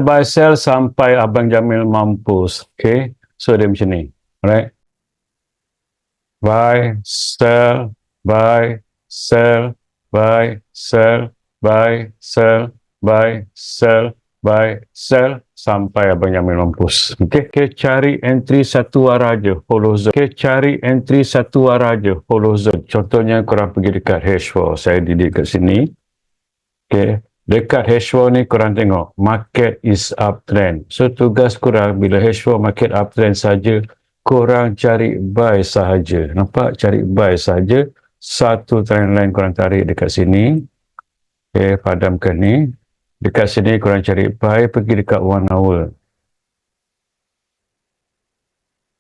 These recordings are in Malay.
buy sell sampai Abang Jamil mampus. Okay, so dia macam ni. Alright, buy sell, buy sell, buy sell, buy sell, buy sell, buy sell sampai Abang Jamil mampus. Okay, cari entry satu arah je, follow zone. Okay, cari entry satu arah je, follow zone. Contohnya korang pergi dekat H4, saya didik kat sini. Okay, dekat H4 ni korang tengok market is uptrend. So tugas korang bila H4 market uptrend saja, korang cari buy sahaja. Nampak? Cari buy sahaja. Satu trend line korang tarik dekat sini. Okay, padamkan ni. Dekat sini korang cari buy, pergi dekat 1 hour.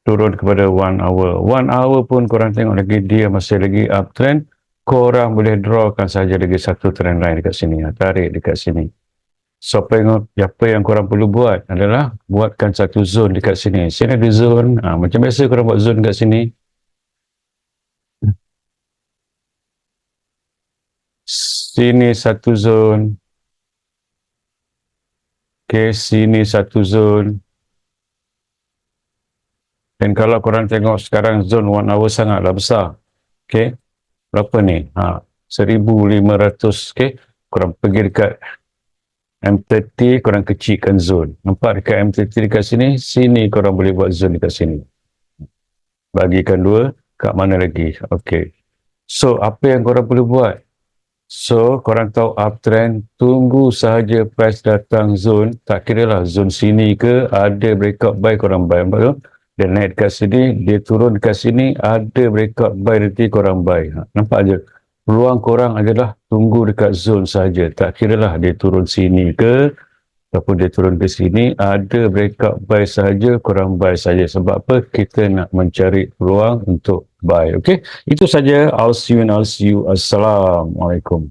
Turun kepada 1 hour. 1 hour pun korang tengok lagi dia masih lagi uptrend. Korang boleh drawkan saja lagi satu trend line dekat sini. Tarik dekat sini. So apa yang korang perlu buat adalah buatkan satu zone dekat sini. Sini ada zone. Macam biasa korang buat zone dekat sini. Sini satu zone. Okay, sini satu zone. Dan kalau korang tengok sekarang zone 1 hour sangatlah besar. Okay, berapa ni? 1,500. Okay, korang pergi dekat M30, korang kecilkan zone. Nampak dekat M30 dekat sini? Sini korang boleh buat zone dekat sini. Bagikan 2, kat mana lagi? Okay. So, apa yang korang perlu buat? So, korang tahu uptrend, tunggu sahaja price datang zone, tak kira lah zone sini ke, ada breakout buy, korang buy. Betul? Dia naik dekat sini, dia turun dekat sini, ada breakout buy, nanti korang buy. Nampak je? Peluang korang adalah tunggu dekat zone saja. Tak kira lah dia turun sini ke, ataupun dia turun ke sini, ada breakout buy saja, korang buy saja. Sebab apa? Kita nak mencari peluang untuk buy. Okay? Itu saja. I'll see you and I'll see you. Assalamualaikum.